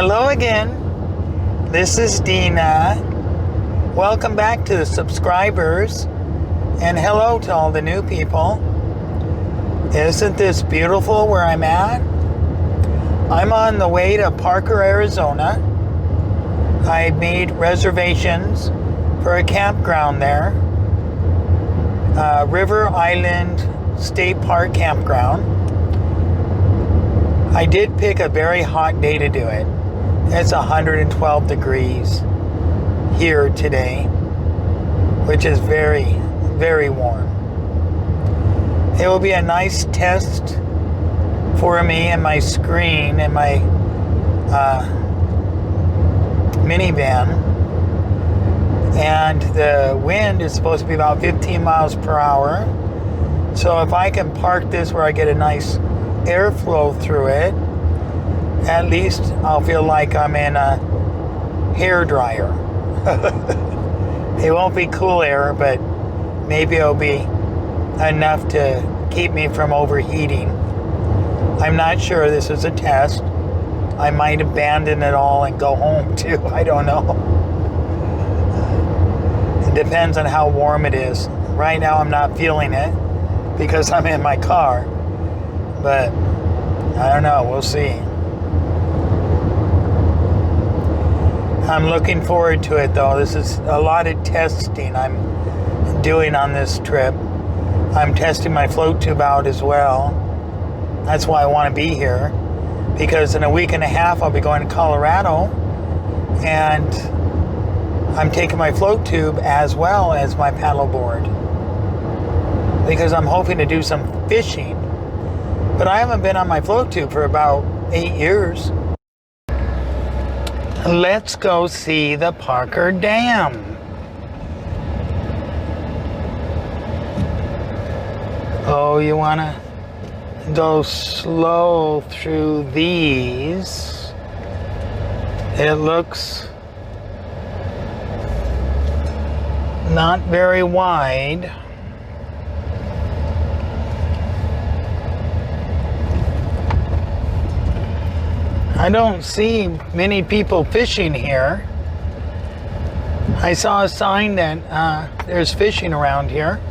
Hello again. This is Dina. Welcome back to the subscribers. And hello to all the new people. Isn't this beautiful where I'm at? I'm on the way to Parker, Arizona. I made reservations for a campground there. River Island State Park Campground. I did pick a very hot day to do it. It's 112 degrees here today, which is very, very warm. It will be a nice test for me and my screen and my minivan. And the wind is supposed to be about 15 miles per hour. So if I can park this where I get a nice airflow through it, at least I'll feel like I'm in a hairdryer. It won't be cool air, but maybe it'll be enough to keep me from overheating. I'm not sure. This is a test. I might abandon it all and go home too. I don't know. It depends on how warm it is. Right now I'm not feeling it because I'm in my car. But I don't know. We'll see. I'm looking forward to it though. This is a lot of testing I'm doing on this trip. I'm testing my float tube out as well. That's why I want to be here, because in a week and a half I'll be going to Colorado, and I'm taking my float tube as well as my paddleboard because I'm hoping to do some fishing. But I haven't been on my float tube for about 8 years. Let's go see the Parker Dam. Oh, you want to go slow through these. It looks not very wide. I don't see many people fishing here. I saw a sign that there's fishing around here.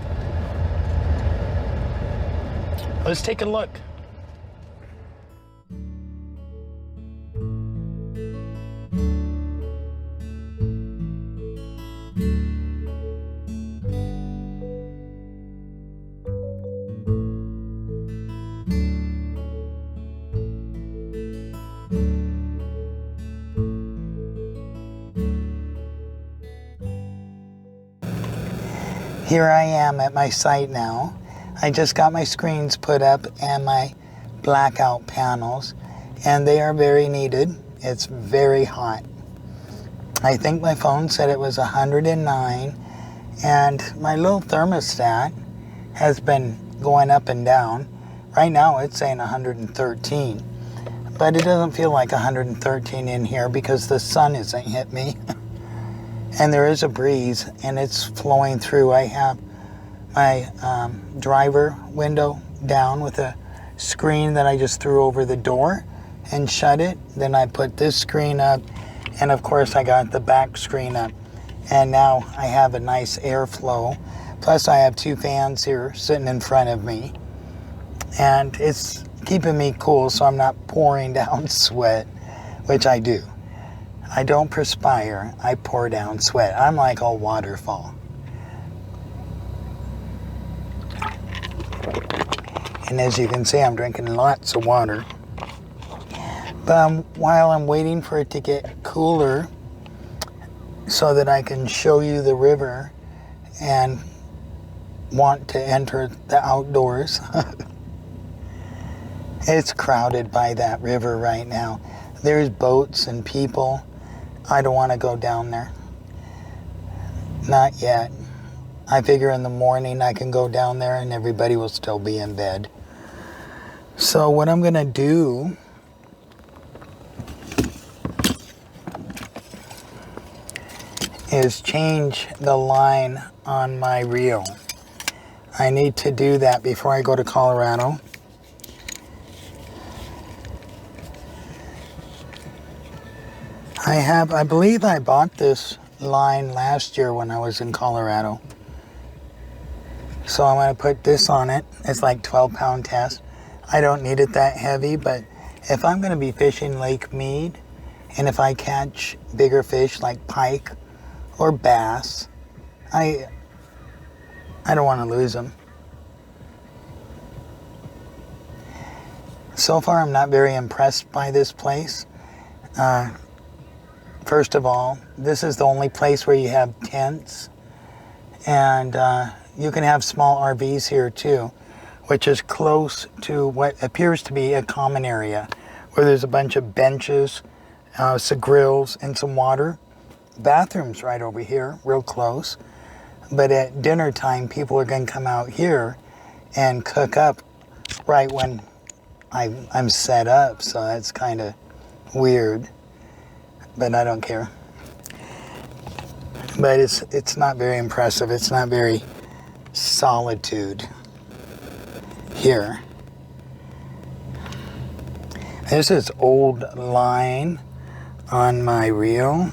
Let's take a look. Here I am at my site now. I just got my screens put up and my blackout panels, and they are very needed. It's very hot. I think my phone said it was 109, and my little thermostat has been going up and down. Right now it's saying 113, but it doesn't feel like 113 in here because the sun isn't hit me. And there is a breeze, and it's flowing through. I have my driver window down with a screen that I just threw over the door and shut it. Then I put this screen up, and of course I got the back screen up. And now I have a nice airflow. Plus I have 2 fans here sitting in front of me. And it's keeping me cool so I'm not pouring down sweat, which I do. I don't perspire, I pour down sweat. I'm like a waterfall. And as you can see, I'm drinking lots of water. But while I'm waiting for it to get cooler so that I can show you the river and want to enter the outdoors, it's crowded by that river right now. There's boats and people. I don't want to go down there. Not yet. I figure in the morning I can go down there and everybody will still be in bed. So what I'm going to do is change the line on my reel. I need to do that before I go to Colorado. I believe I bought this line last year when I was in Colorado. So I'm going to put this on it. It's like 12-pound test. I don't need it that heavy, but if I'm going to be fishing Lake Mead, and if I catch bigger fish like pike or bass, I don't want to lose them. So far, I'm not very impressed by this place. First of all, this is the only place where you have tents, and you can have small RVs here too, which is close to what appears to be a common area, where there's a bunch of benches, some grills, and some water. Bathrooms right over here, real close. But at dinner time, people are going to come out here and cook up right when I'm set up, so that's kind of weird. But I don't care. But it's not very impressive. It's not very solitude here. This is old line on my reel.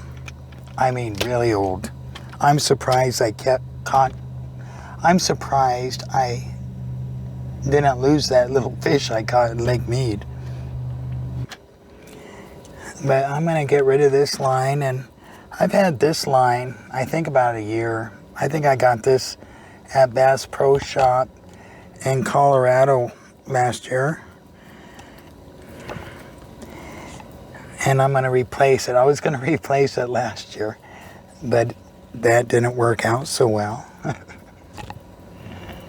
I mean, really old. I'm surprised I I'm surprised I didn't lose that little fish I caught in Lake Mead. But I'm going to get rid of this line, and I've had this line, I think, about a year. I think I got this at Bass Pro Shop in Colorado last year. And I'm going to replace it. I was going to replace it last year, but that didn't work out so well.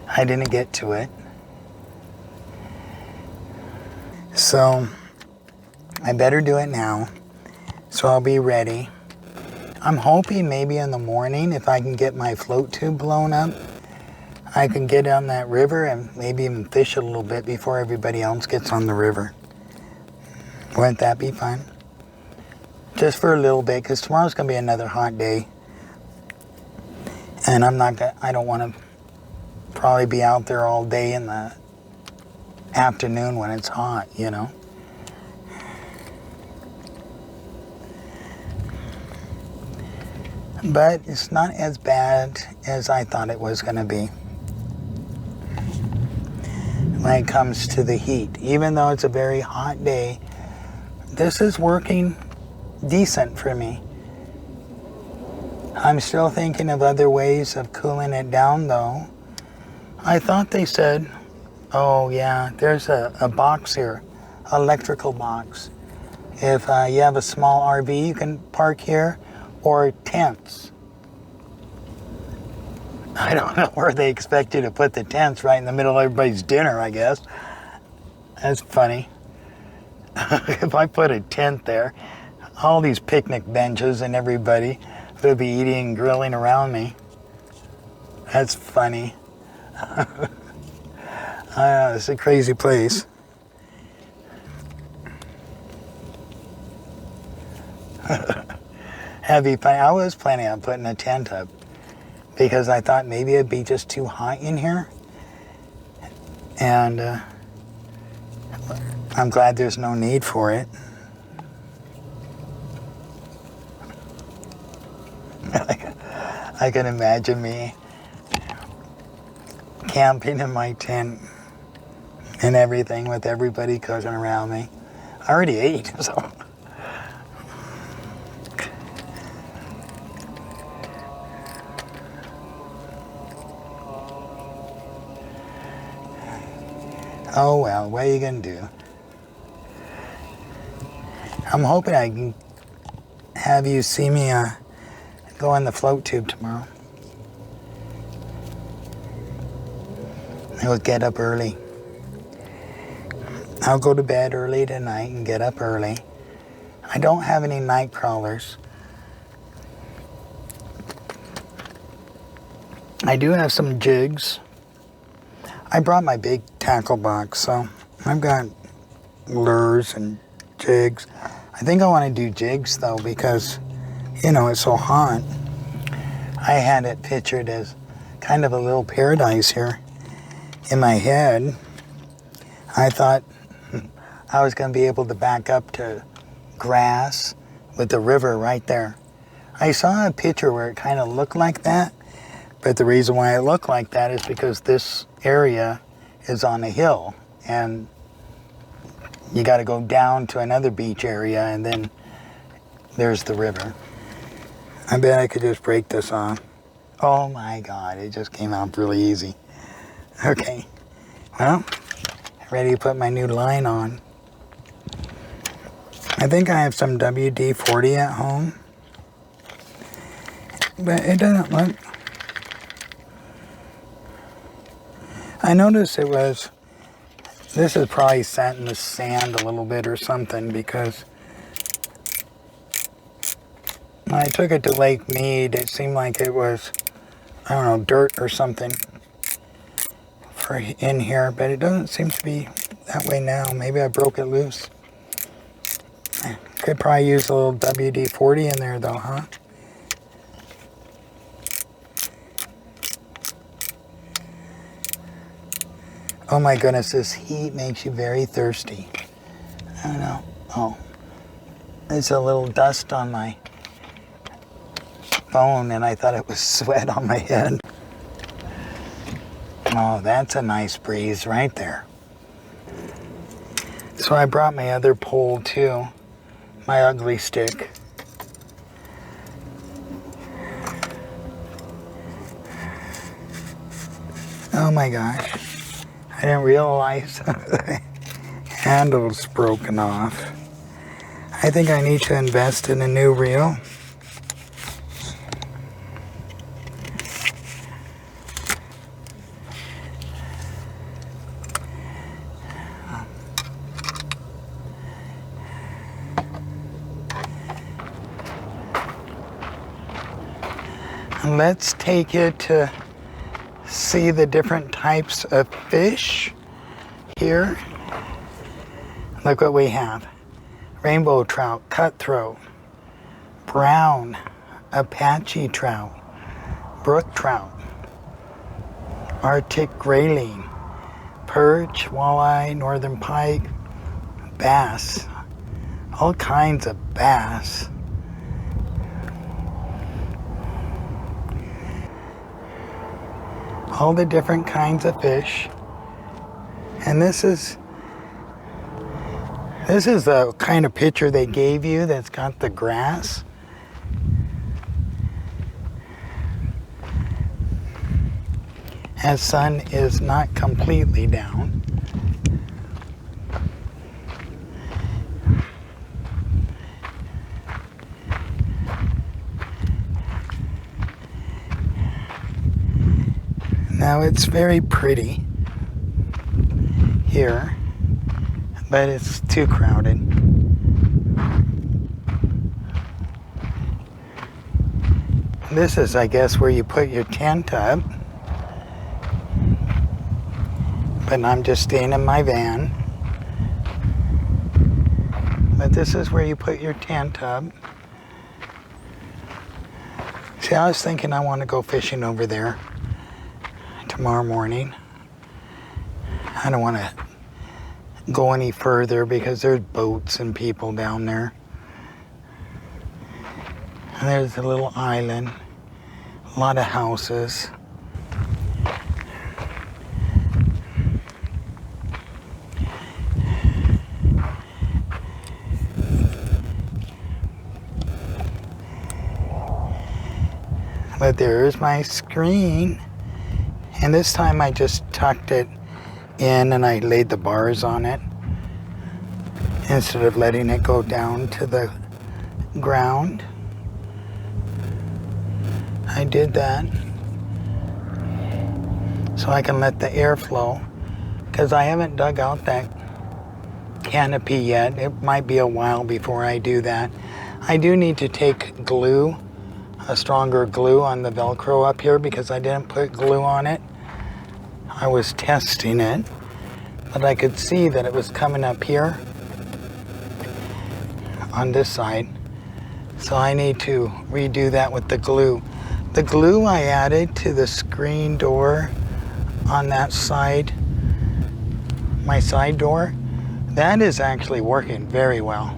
I didn't get to it. So I better do it now, so I'll be ready. I'm hoping maybe in the morning, if I can get my float tube blown up, I can get on that river and maybe even fish a little bit before everybody else gets on the river. Wouldn't that be fun? Just for a little bit, because tomorrow's going to be another hot day. And I don't want to probably be out there all day in the afternoon when it's hot, you know. But it's not as bad as I thought it was going to be when it comes to the heat. Even though it's a very hot day, this is working decent for me. I'm still thinking of other ways of cooling it down though. I thought they said, oh yeah, there's a box here, electrical box. If you have a small RV, you can park here, or tents. I don't know where they expect you to put the tents, right in the middle of everybody's dinner, I guess. That's funny. If I put a tent there, all these picnic benches and everybody would be eating and grilling around me. That's funny. I know, it's a crazy place. Heavy fun. I was planning on putting a tent up because I thought maybe it'd be just too hot in here. And I'm glad there's no need for it. I can imagine me camping in my tent and everything with everybody cooking around me. I already ate, so. Oh well, what are you gonna do? I'm hoping I can have you see me go on the float tube tomorrow. I'll get up early. I'll go to bed early tonight and get up early. I don't have any night crawlers. I do have some jigs. I brought my big tackle box, so I've got lures and jigs. I think I want to do jigs though because, you know, it's so hot. I had it pictured as kind of a little paradise here in my head. I thought I was going to be able to back up to grass with the river right there. I saw a picture where it kind of looked like that, but the reason why it looked like that is because this area is on a hill, and you got to go down to another beach area, and then there's the river. I bet I could just break this off. Oh my God, it just came out really easy. Okay, well, ready to put my new line on. I think I have some WD-40 at home, but it doesn't look. I noticed it was, this is probably sat in the sand a little bit or something, because when I took it to Lake Mead, it seemed like it was, I don't know, dirt or something for in here, but it doesn't seem to be that way now. Maybe I broke it loose. Could probably use a little WD-40 in there though, huh? Oh my goodness, this heat makes you very thirsty. I don't know. Oh, there's a little dust on my phone and I thought it was sweat on my head. Oh, that's a nice breeze right there. So I brought my other pole too, my ugly stick. Oh my gosh, I didn't realize the handle's broken off. I think I need to invest in a new reel. Let's take it to see the different types of fish here. Look what we have. Rainbow trout, cutthroat, brown, Apache trout, brook trout, Arctic grayling, perch, walleye, northern pike, bass, all kinds of bass. All the different kinds of fish. And this is the kind of picture they gave you that's got the grass. As sun is not completely down. Now it's very pretty here, but it's too crowded. This is, I guess, where you put your tent up. But I'm just staying in my van. But this is where you put your tent up. See, I was thinking I want to go fishing over there tomorrow morning. I don't want to go any further because there's boats and people down there. And there's a little island, a lot of houses. But there's my screen. And this time I just tucked it in and I laid the bars on it instead of letting it go down to the ground. I did that so I can let the air flow, because I haven't dug out that canopy yet. It might be a while before I do that. I do need to take glue, a stronger glue on the Velcro up here, because I didn't put glue on it. I was testing it, but I could see that it was coming up here on this side. So I need to redo that with the glue. The glue I added to the screen door on that side, my side door, that is actually working very well.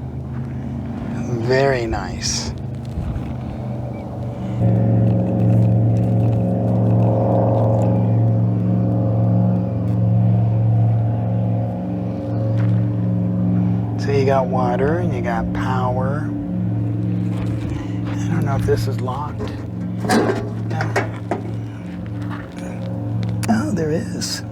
Very nice. So you got water and you got power. I don't know if this is locked. No. Oh, there is.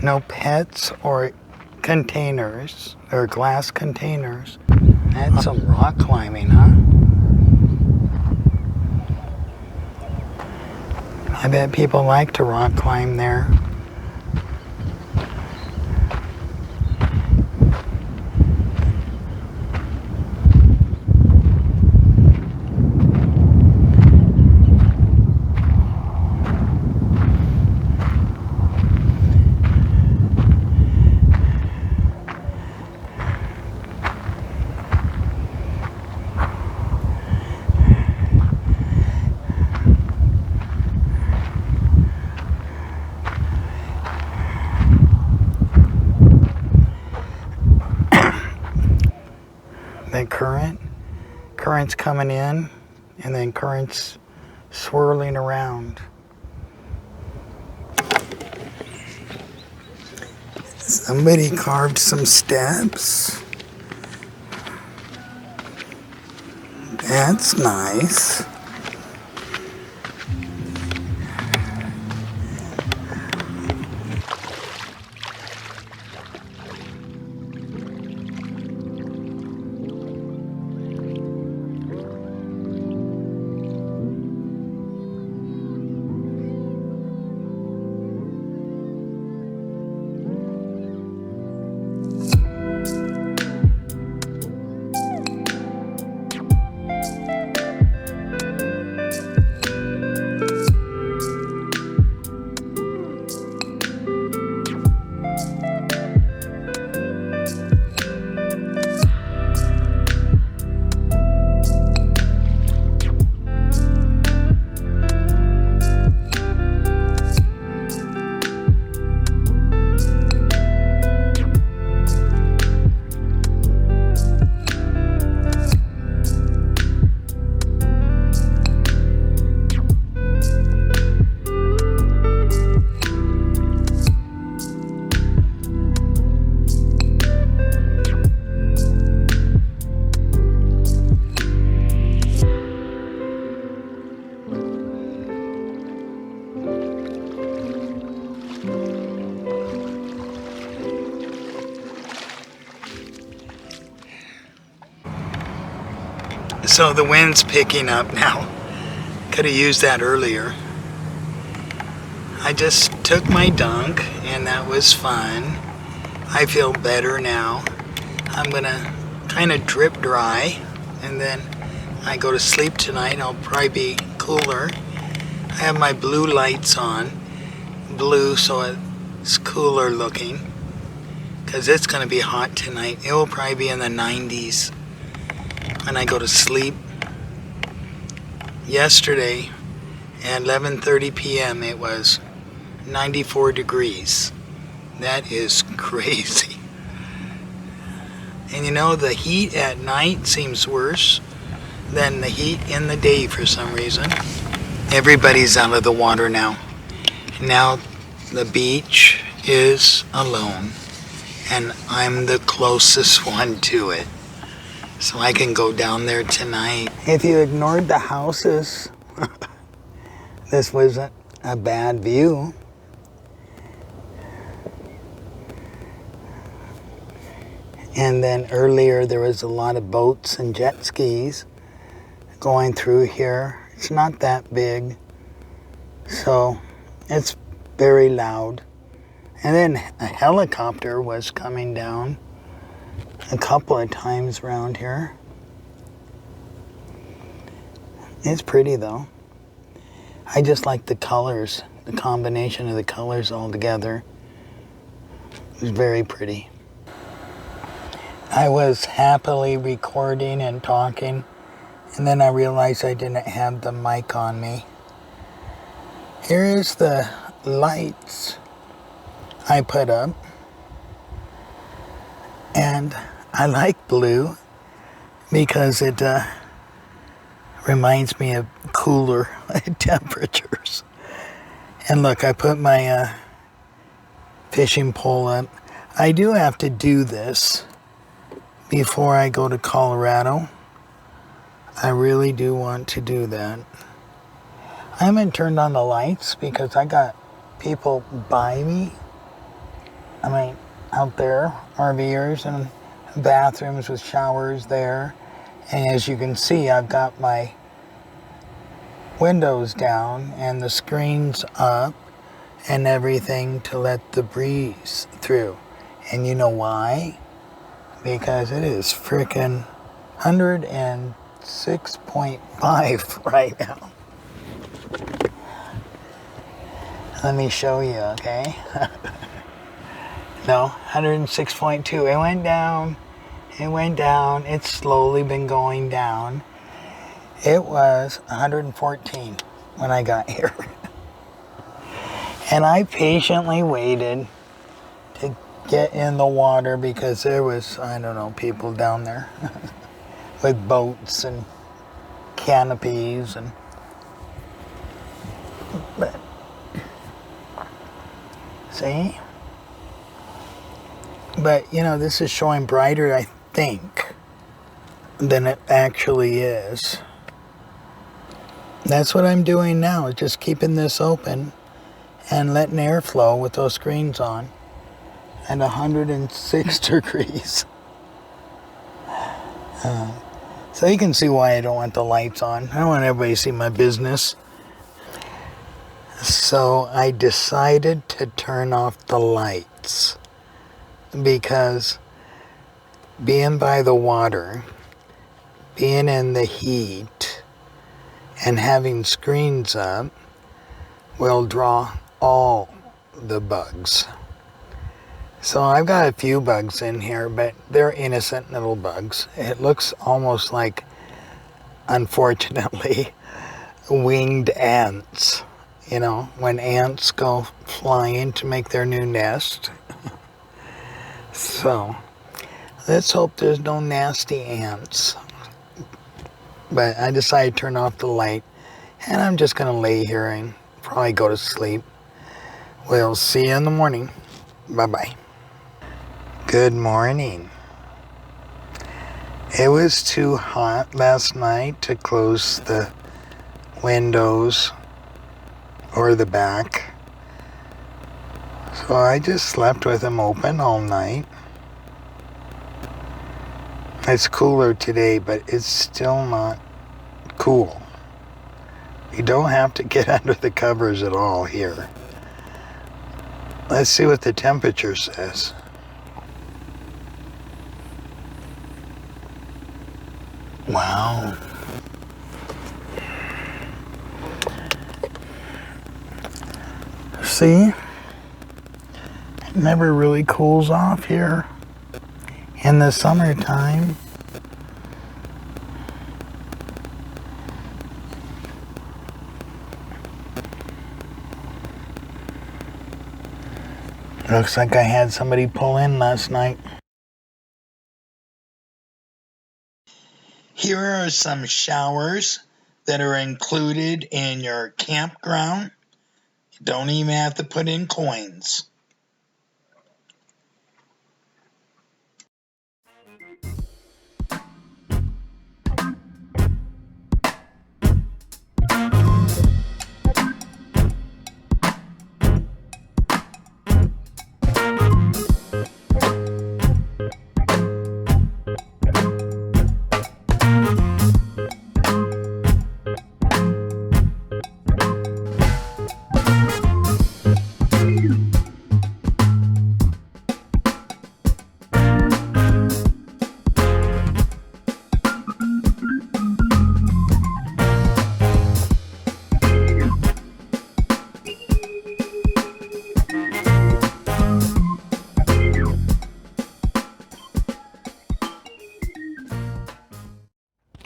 No pets or containers or glass containers. That's some rock climbing, huh? I bet people like to rock climb there. The current's coming in, and then current's swirling around. Somebody carved some steps. That's nice. So the wind's picking up now. Could have used that earlier. I just took my dunk and that was fun. I feel better now. I'm gonna kind of drip dry and then I go to sleep tonight. I'll probably be cooler. I have my blue lights on. Blue so it's cooler looking. Because it's gonna be hot tonight. It will probably be in the 90s when I go to sleep. Yesterday at 11:30 p.m. it was 94 degrees. That is crazy. And you know, the heat at night seems worse than the heat in the day for some reason. Everybody's out of the water now. Now the beach is alone and I'm the closest one to it. So I can go down there tonight. If you ignored the houses, this wasn't a bad view. And then earlier there was a lot of boats and jet skis going through here. It's not that big, so it's very loud. And then a helicopter was coming down a couple of times around here. It's pretty though. I just like the colors, the combination of the colors all together. It was very pretty. I was happily recording and talking And then I realized I didn't have the mic on me. Here is the lights I put up. And I like blue because it reminds me of cooler temperatures. And look, I put my fishing pole up. I do have to do this before I go to Colorado. I really do want to do that. I haven't turned on the lights because I got people by me. I mean, out there, RVers and bathrooms with showers there. And as you can see, I've got my windows down and the screens up and everything to let the breeze through. And you know why? Because it is frickin' 106.5 right now. Let me show you, okay? No, 106.2. It went down. It went down. It's slowly been going down. It was 114 when I got here. And I patiently waited to get in the water because there was, I don't know, people down there with boats and canopies and but see? But you know, this is showing brighter, I think, than it actually is. That's what I'm doing now, is just keeping this open and letting air flow with those screens on at 106 degrees. So you can see why I don't want the lights on. I don't want everybody to see my business. So I decided to turn off the lights because being by the water, being in the heat, and having screens up will draw all the bugs. So I've got a few bugs in here, but they're innocent little bugs. It looks almost like, unfortunately, winged ants. You know, when ants go flying to make their new nest. So let's hope there's no nasty ants. But I decided to turn off the light, and I'm just going to lay here and probably go to sleep. We'll see you in the morning. Bye-bye. Good morning. It was too hot last night to close the windows or the back. So I just slept with them open all night. It's cooler today, but it's still not cool. You don't have to get under the covers at all here. Let's see what the temperature says. Wow. See? It never really cools off here in the summertime. Looks like I had somebody pull in last night. Here are some showers that are included in your campground. You don't even have to put in coins.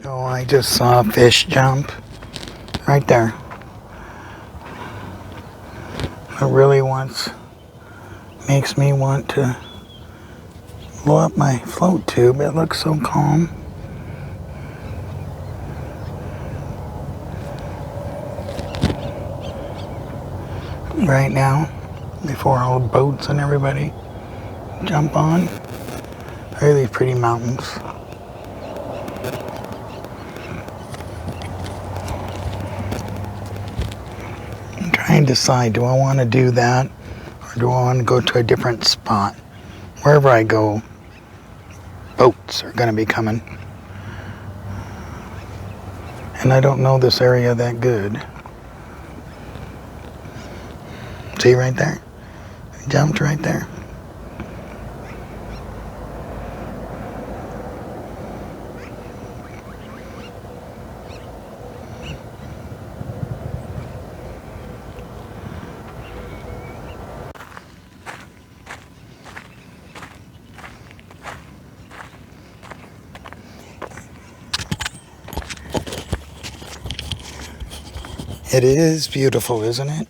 Oh, I just saw a fish jump right there. It really makes me want to blow up my float tube. It looks so calm. Right now, before all the boats and everybody jump on. Really pretty mountains. I'm trying to decide, do I want to do that or do I want to go to a different spot? Wherever I go, boats are going to be coming. And I don't know this area that good. See right there? I jumped right there. It is beautiful, isn't it?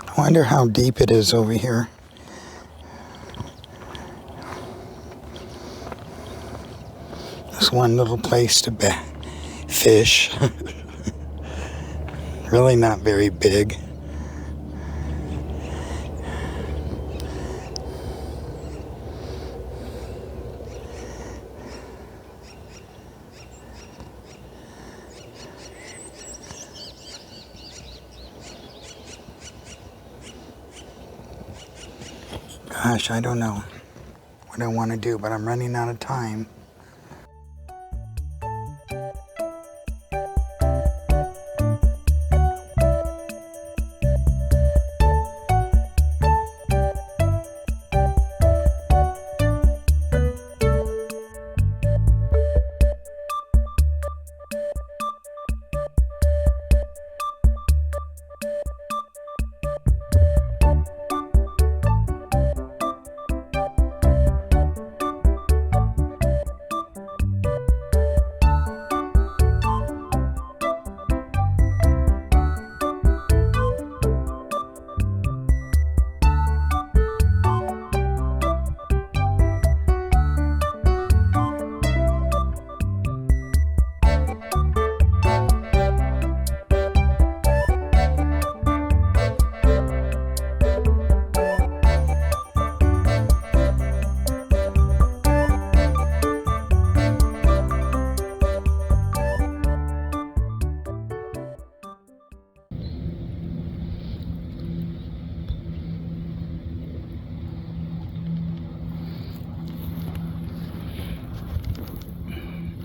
I wonder how deep it is over here. There's one little place to fish. Really not very big. Gosh, I don't know what I want to do, but I'm running out of time.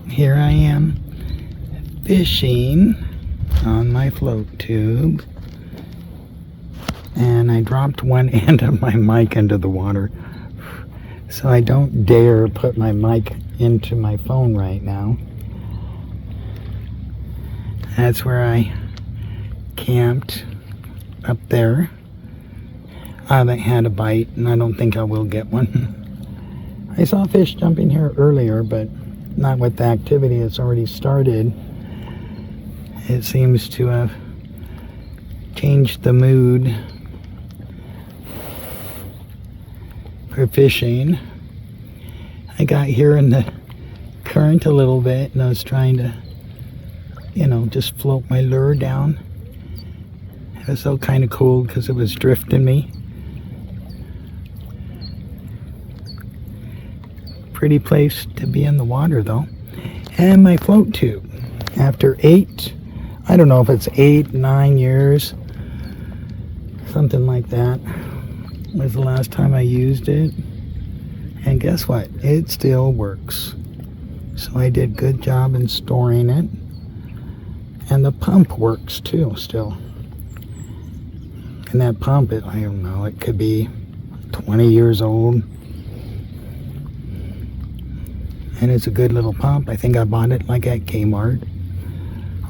Here I am fishing on my float tube, and I dropped one end of my mic into the water, so I don't dare put my mic into my phone right now. That's where I camped, up there. I haven't had a bite, and I don't think I will get one. I saw fish jumping here earlier, but not with the activity that's already started. It seems to have changed the mood for fishing. I got here in the current a little bit, and I was trying to, just float my lure down. It was so kind of cool because it was drifting me. Pretty place to be in the water though. And my float tube, after I don't know if it's 8-9 years, something like that, was the last time I used it. And guess what, it still works. So I did a good job in storing it, and the pump works too still. And that pump, I don't know, it could be 20 years old. And it's a good little pump. I think I bought it like at Kmart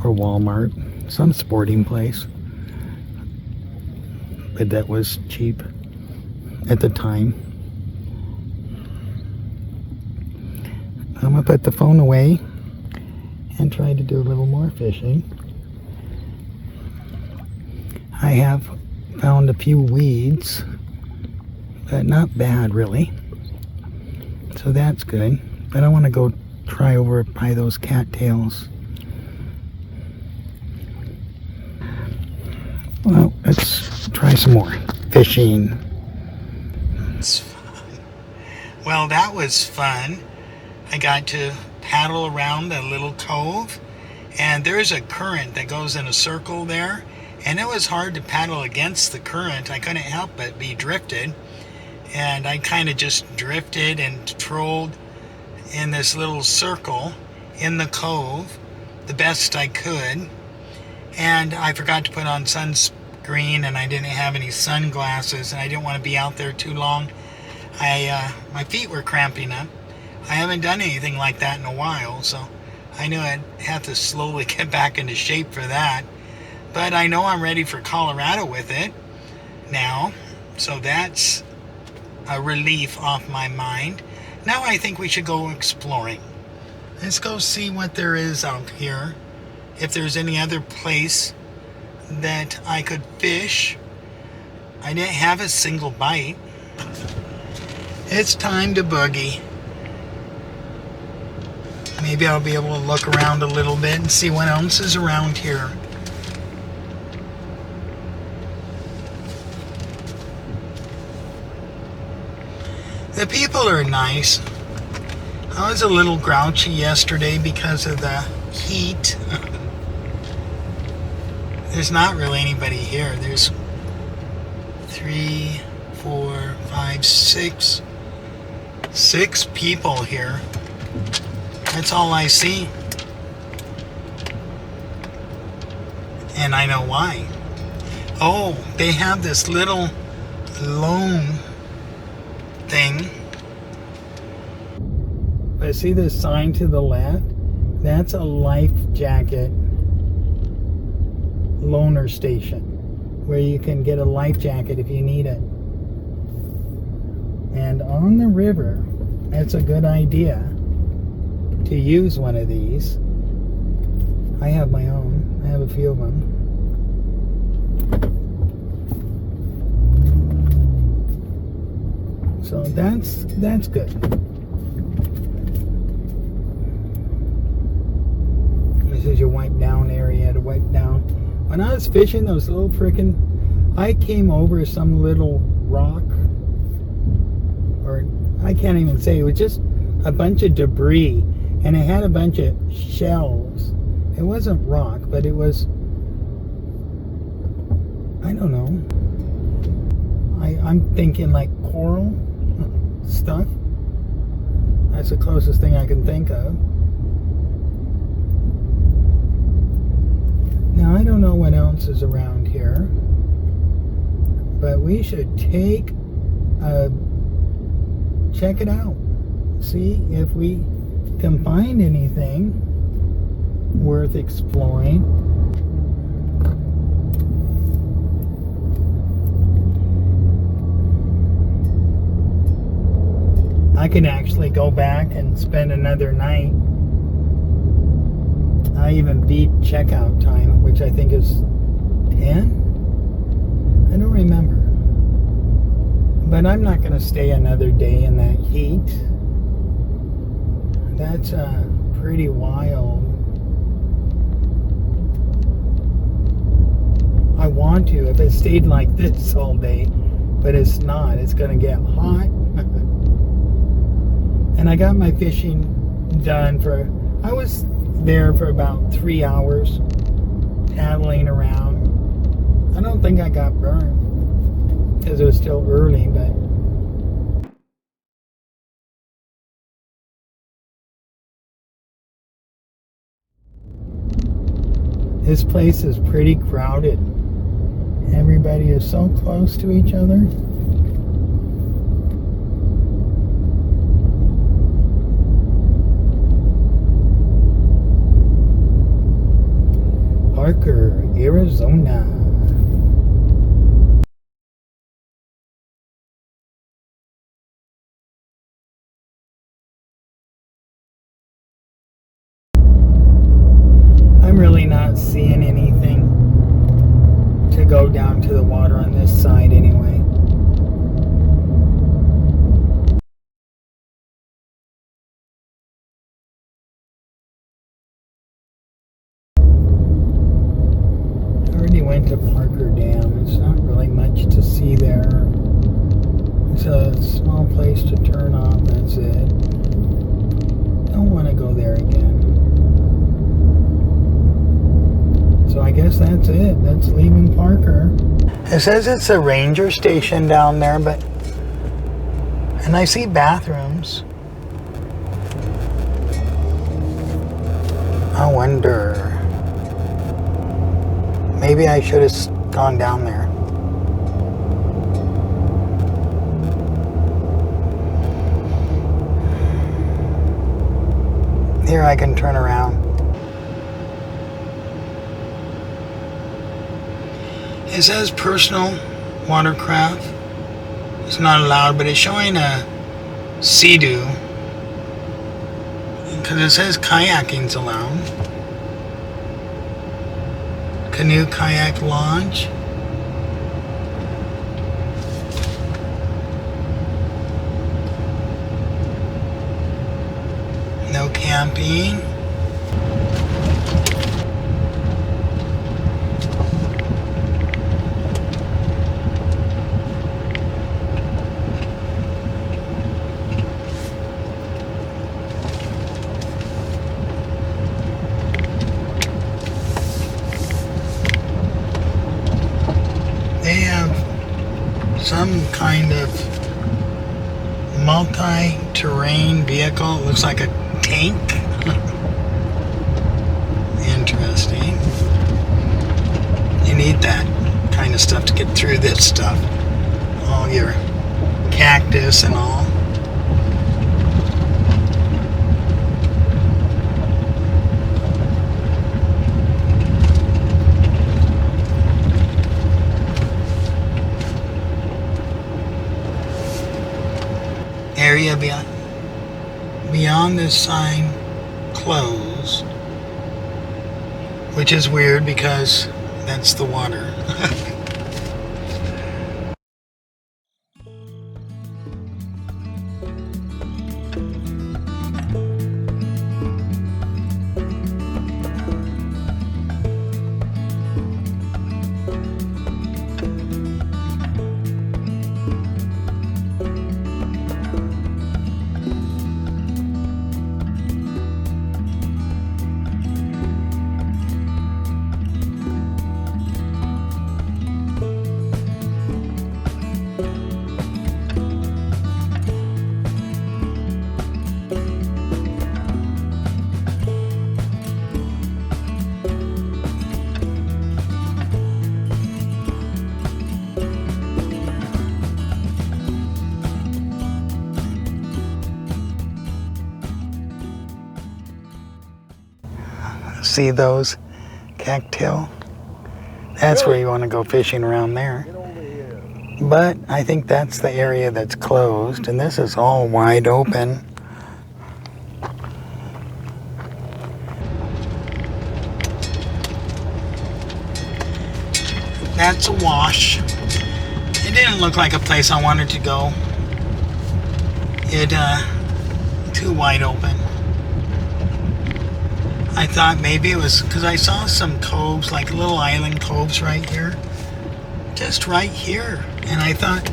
or Walmart, some sporting place. But that was cheap at the time. I'm going to put the phone away and try to do a little more fishing. I have found a few weeds, but not bad really. So that's good. But I want to go try over by those cattails. Well, let's try some more fishing. Well, that was fun. I got to paddle around a little cove, and there's a current that goes in a circle there, and it was hard to paddle against the current. I couldn't help but be drifted, and I kind of just drifted and trolled in this little circle in the cove the best I could. And I forgot to put on sunscreen, and I didn't have any sunglasses, and I didn't want to be out there too long. My feet were cramping up. I haven't done anything like that in a while, so I knew I'd have to slowly get back into shape for that. But I know I'm ready for Colorado with it now, so that's a relief off my mind. Now I think we should go exploring. Let's go see what there is out here. If there's any other place that I could fish. I didn't have a single bite. It's time to boogie. Maybe I'll be able to look around a little bit and see what else is around here. The people are nice. I was a little grouchy yesterday because of the heat. There's not really anybody here. There's 3, 4, 5, 6 people here. That's all I see. And I know why. Oh, they have this little loan thing. But see this sign to the left? That's a life jacket loaner station where you can get a life jacket if you need it. And on the river, that's a good idea to use one of these. I have my own. I have a few of them. So that's good. This is your wipe down area to wipe down. When I was fishing those little frickin', I came over some little rock, or I can't even say, it was just a bunch of debris, and it had a bunch of shells. It wasn't rock, but it was, I don't know. I'm thinking like coral stuff. That's the closest thing I can think of. Now, I don't know what else is around here, but we should check it out. See if we can find anything worth exploring. I could actually go back and spend another night. I even beat checkout time, which I think is 10? I don't remember. But I'm not going to stay another day in that heat. That's pretty wild. I want to if it stayed like this all day, but it's not. It's going to get hot. And I got my fishing done I was there for about 3 hours, paddling around. I don't think I got burned because it was still early, but this place is pretty crowded. Everybody is so close to each other. Parker, Arizona. not seeing anything to go down to the water on this side anyway. I already went to Parker Dam. It's not really much to see there. It's a small place to turn off, that's it. Don't want to go there again. So I guess that's it. That's leaving Parker. It says it's a ranger station down there, and I see bathrooms. I wonder. Maybe I should have gone down there. Here I can turn around. It says personal watercraft. It's not allowed, but it's showing a Sea-Doo. Because it says kayaking's allowed. Canoe kayak launch. No camping. They have some kind of multi-terrain vehicle. It looks like a tank. Interesting. You need that kind of stuff to get through this stuff. All your cactus and all. Area beyond this sign closed, which is weird because that's the water. See those cattail? That's where you want to go fishing around there. But I think that's the area that's closed, and this is all wide open. That's a wash. It didn't look like a place I wanted to go. It too wide open. I thought maybe it was because I saw some coves, like little island coves right here. Just right here. And I thought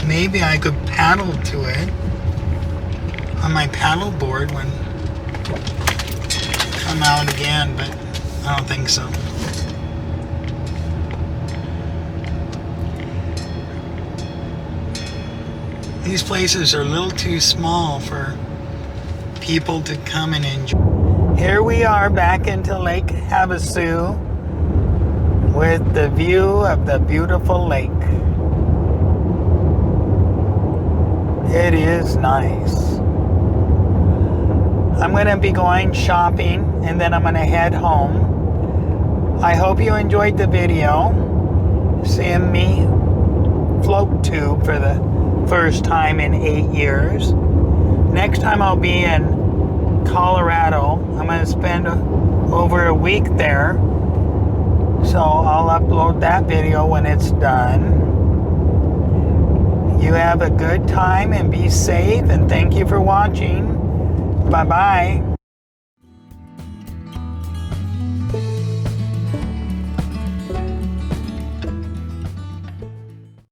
maybe I could paddle to it on my paddle board when come out again, but I don't think so. These places are a little too small for people to come and enjoy. Here we are back into Lake Havasu with the view of the beautiful lake. It is nice. I'm going to be going shopping and then I'm going to head home. I hope you enjoyed the video. Seeing me float tube for the first time in 8 years. Next time I'll be in Colorado. I'm going to spend over a week there. So I'll upload that video when it's done. You have a good time and be safe, and thank you for watching. Bye-bye.